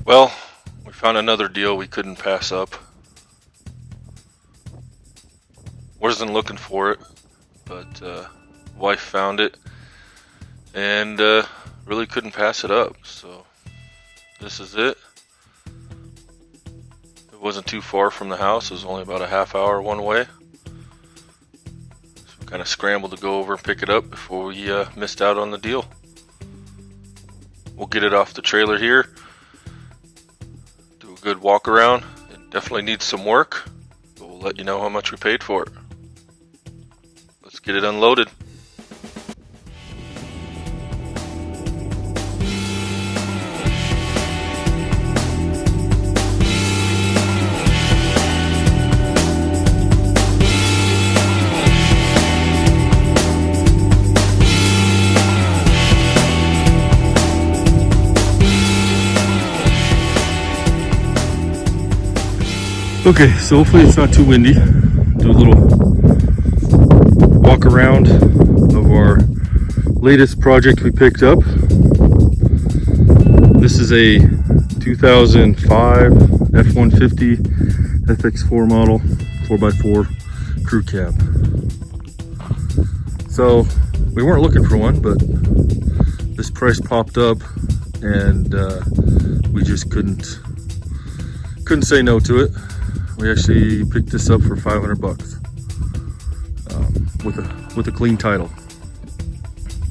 Well, we found another deal we couldn't pass up. Wasn't looking for it, but wife found it and really couldn't pass it up. So this is it. It wasn't too far from the house. It was only about a half hour one way. So we kind of scrambled to go over and pick it up before we missed out on the deal. We'll get it off the trailer here. Do a good walk around. It definitely needs some work, but we'll let you know how much we paid for it. Let's get it unloaded. Okay, so hopefully it's not too windy. Do a little walk around of our latest project we picked up. This is a 2005 F150 FX4 model 4x4 Crewcab. So we weren't looking for one, but this price popped up and we just couldn't say no to it. We actually picked this up for 500 bucks with a clean title.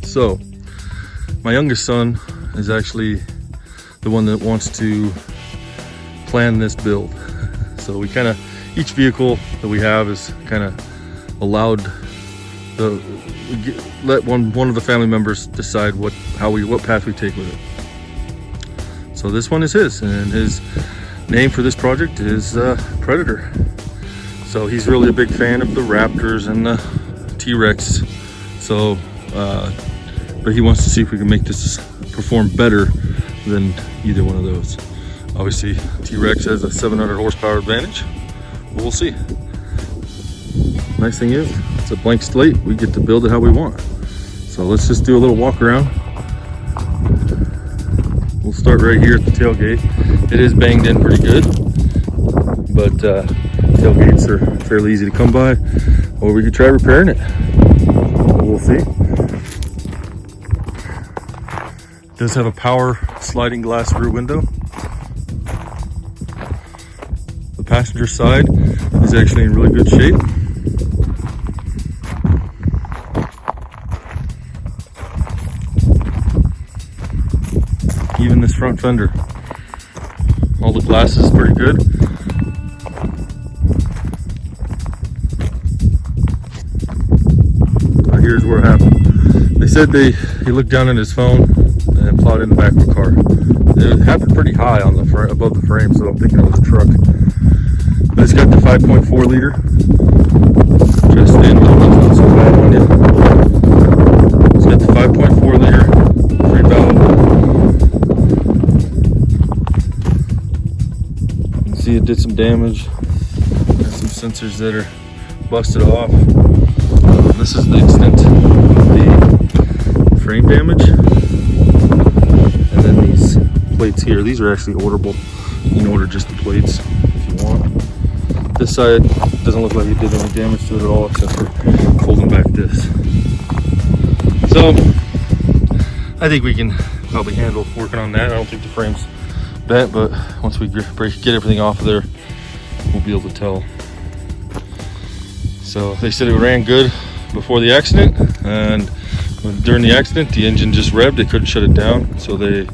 So my youngest son is actually the one that wants to plan this build. So we kind of, each vehicle that we have is kind of allowed let one of the family members decide what path we take with it. So this one is his, and his name for this project is Predator. So he's really a big fan of the Raptors and the TRex. So, but he wants to see if we can make this perform better than either one of those. Obviously, TRex has a 700 horsepower advantage. We'll see. Nice thing is, it's a blank slate. We get to build it how we want. So let's just do a little walk around. We'll start right here at the tailgate. It is banged in pretty good, but tailgates are fairly easy to come by, or we could try repairing it. We'll see. It does have a power sliding glass rear window. The passenger side is actually in really good shape. Even this front fender, all the glass is pretty good. Here's where it happened. They said he looked down at his phone and plowed in the back of a car. It happened pretty high on the front, above the frame, so I'm thinking it was a truck. But it's got the 5.4 liter. Just in, but it's not so bad on you. It's got the 5.4 liter, 3-valve. See, it did some damage. There's some sensors that are busted off. This is the extent of the frame damage. And then these plates here, these are actually orderable. You can order just the plates if you want. This side doesn't look like it did any damage to it at all, except for folding back this. So I think we can probably handle working on that. I don't think the frame's bent, but once we get everything off of there, we'll be able to tell. So they said it ran good before the accident, and during the accident the engine just revved. They couldn't shut it down, so they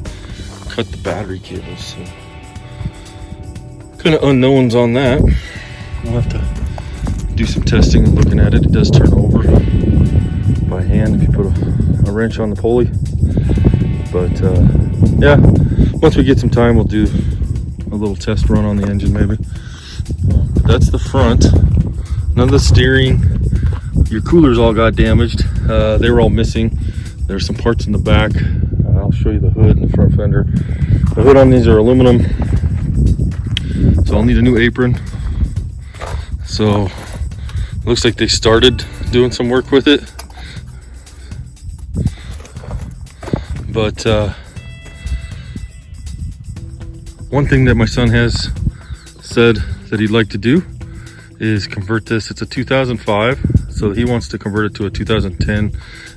cut the battery cables. So kind of unknowns on that. We'll have to do some testing and looking at it. It does turn over by hand if you put a wrench on the pulley, but yeah, once we get some time, we'll do a little test run on the engine maybe. But that's the front. None of the steering. Your coolers all got damaged. They were all missing. There's some parts in the back. I'll show you the hood and the front fender. The hood on these are aluminum, so I'll need a new apron. So it looks like they started doing some work with it, but one thing that my son has said that he'd like to do is convert this. It's a 2005, so he wants to convert it to a 2010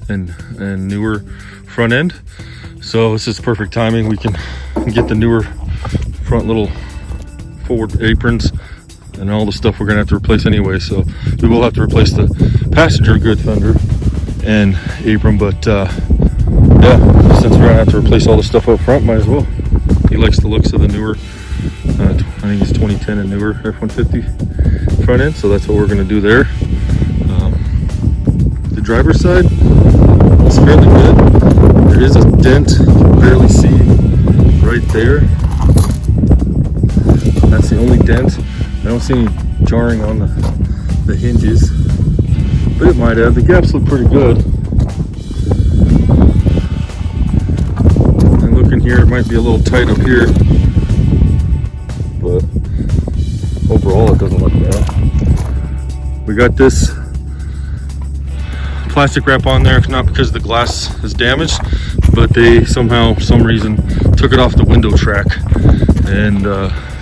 and newer front end. So this is perfect timing. We can get the newer front little forward aprons and all the stuff we're gonna have to replace anyway. So we will have to replace the passenger good fender and apron, but yeah, since we're gonna have to replace all the stuff up front, might as well. He likes the looks of the newer, I think it's 2010 and newer F150 front end, so that's what we're gonna do there. The driver's side is fairly good. There is a dent you can barely see right there. That's the only dent. I don't see any jarring on the hinges, but it might have. The gaps look pretty good. And looking here, it might be a little tight up here, but overall it doesn't look bad. We got this plastic wrap on there, not because the glass is damaged, but they somehow, for some reason, took it off the window track, and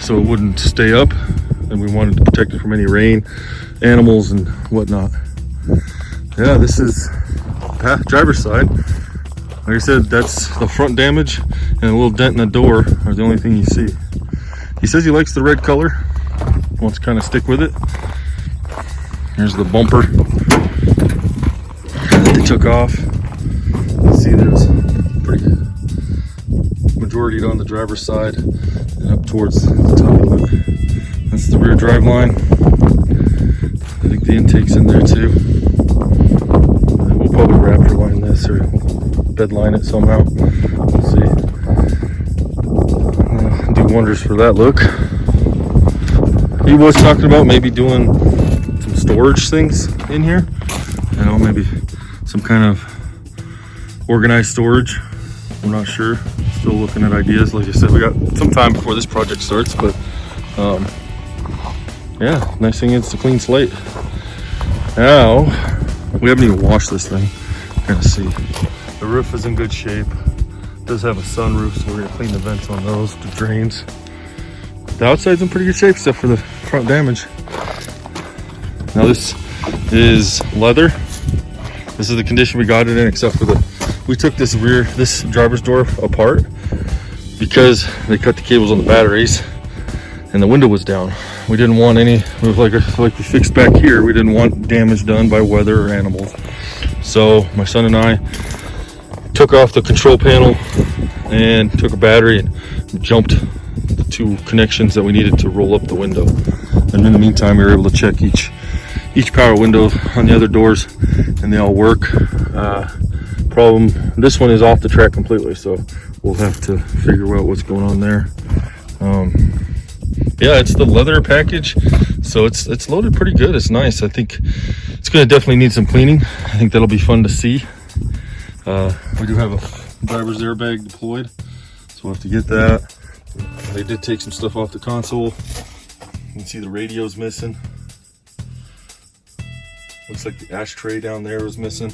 so it wouldn't stay up, and we wanted to protect it from any rain, animals, and whatnot. Yeah, this is driver's side. Like I said, that's the front damage, and a little dent in the door are the only thing you see. He says he likes the red color, wants to kind of stick with it. Here's the bumper that they took off. You see there's pretty majority on the driver's side and up towards the top of it. That's the rear drive line. I think the intake's in there too. We'll probably Raptor line this or bed line it somehow. We'll see. Do wonders for that look. He was talking about maybe doing some storage things in here. You know, maybe some kind of organized storage. We're not sure. Still looking at ideas. Like I said, we got some time before this project starts, but yeah, nice thing is it's a clean slate. Now, we haven't even washed this thing. Kind of see. The roof is in good shape. It does have a sunroof, so we're gonna clean the vents on those, the drains. The outside's in pretty good shape, except for the front damage. Now this is leather. This is the condition we got it in, except for we took this driver's door apart because they cut the cables on the batteries and the window was down. We didn't want any, it was like we fixed back here, we didn't want damage done by weather or animals. So my son and I took off the control panel and took a battery and jumped the two connections that we needed to roll up the window. And in the meantime, we were able to check each power window on the other doors, and they all work. Problem, this one is off the track completely, so we'll have to figure out what's going on there. Yeah, it's the leather package, so it's loaded pretty good. It's nice. I think it's going to definitely need some cleaning. I think that'll be fun to see. We do have a driver's airbag deployed, so we'll have to get that. They did take some stuff off the console. You can see the radio's missing. Looks like the ashtray down there was missing.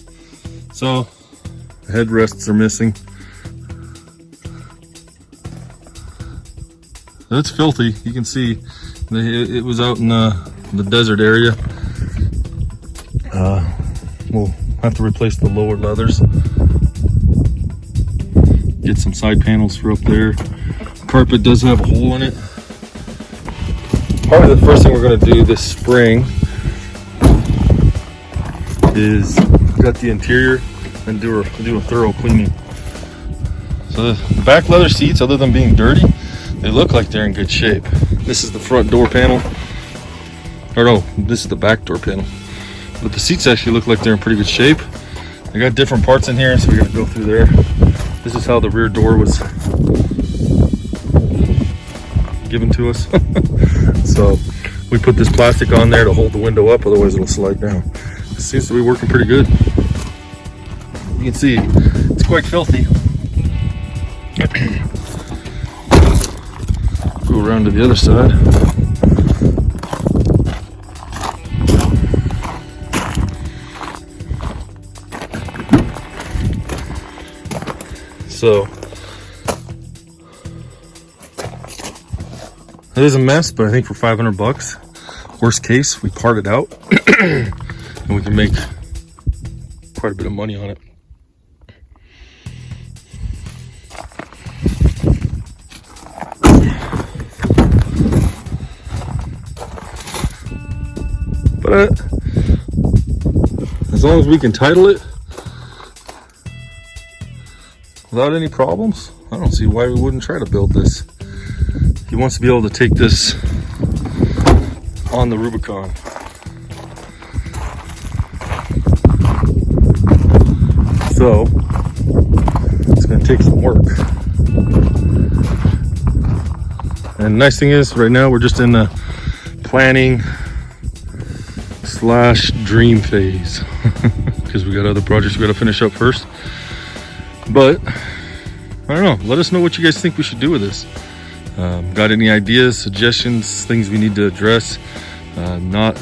So the headrests are missing. It's filthy. You can see it was out in the desert area. We'll have to replace the lower leathers. Get some side panels for up there. Carpet does have a hole in it. Probably the first thing we're going to do this spring is gut the interior and do a thorough cleaning. So the back leather seats, other than being dirty, they look like they're in good shape. This is the front door panel. Or no, this is the back door panel. But the seats actually look like they're in pretty good shape. They got different parts in here, so we gotta go through there. This is how the rear door was given to us. So we put this plastic on there to hold the window up, otherwise it'll slide down. It seems to be working pretty good. You can see it's quite filthy. Go around to the other side. So It is a mess, but I think for 500 bucks, worst case, we part it out and we can make quite a bit of money on it. But as long as we can title it without any problems, I don't see why we wouldn't try to build this. He wants to be able to take this on the Rubicon. So it's going to take some work. And the nice thing is, right now we're just in the planning / dream phase because we got other projects we got to finish up first. But I don't know, let us know what you guys think we should do with this. Got any ideas, suggestions, things we need to address? Not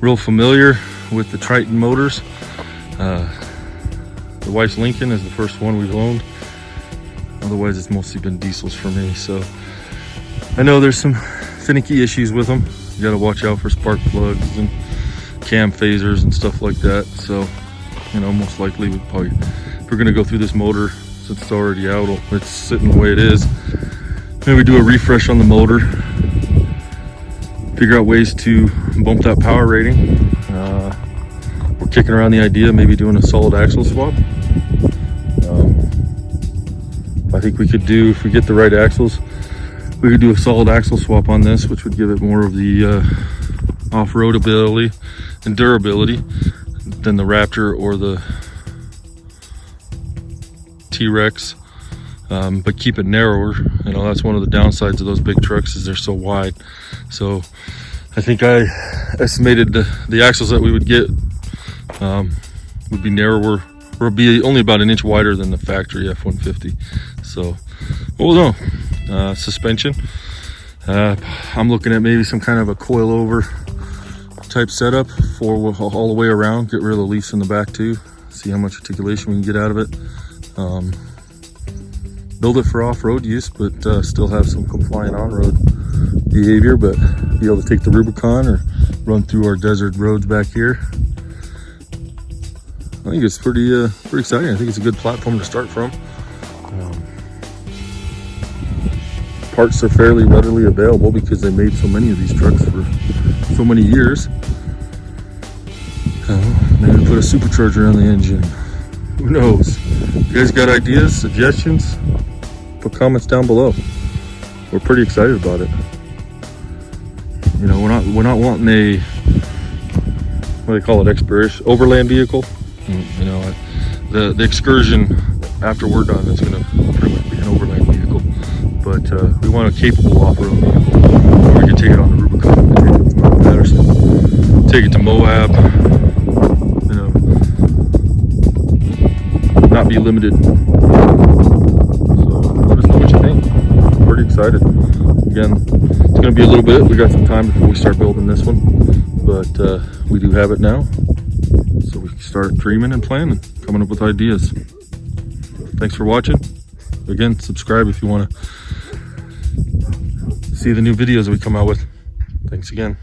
real familiar with the Triton motors. The wife's Lincoln is the first one we've owned. Otherwise it's mostly been diesels for me, so I know there's some finicky issues with them. You gotta watch out for spark plugs and cam phasers and stuff like that. So, you know, most likely we'd probably, if we're gonna go through this motor, since it's already out, it's sitting the way it is, maybe do a refresh on the motor, figure out ways to bump that power rating. We're kicking around the idea of maybe doing a solid axle swap. I think we could do, if we get the right axles, we could do a solid axle swap on this, which would give it more of the off-road ability and durability than the Raptor or the T-Rex, but keep it narrower. You know, that's one of the downsides of those big trucks, is they're so wide. So I think I estimated the axles that we would get would be narrower, or be only about an inch wider than the factory F150. So we'll know. Suspension, I'm looking at maybe some kind of a coil over type setup for all the way around. Get rid of the leafs in the back too, see how much articulation we can get out of it. Build it for off-road use, but still have some compliant on-road behavior, but be able to take the Rubicon or run through our desert roads back here. I think it's pretty exciting. I think it's a good platform to start from. Parts are fairly readily available because they made so many of these trucks for so many years. Maybe put a supercharger on the engine. Who knows? If you guys got ideas, suggestions, put comments down below. We're pretty excited about it. You know, we're not wanting a, what do they call it, expedition overland vehicle. You know, the excursion after we're done is going to pretty much be an overland vehicle. But we want a capable off-road vehicle. We can take it on the Rubicon, take it to Mount Patterson, take it to Moab. You know, not be limited. So let us know what you think. I'm pretty excited. Again, it's going to be a little bit. We got some time before we start building this one, but we do have it now. So we can start dreaming and planning, coming up with ideas. Thanks for watching. Again, subscribe if you want to see the new videos we come out with. Thanks again.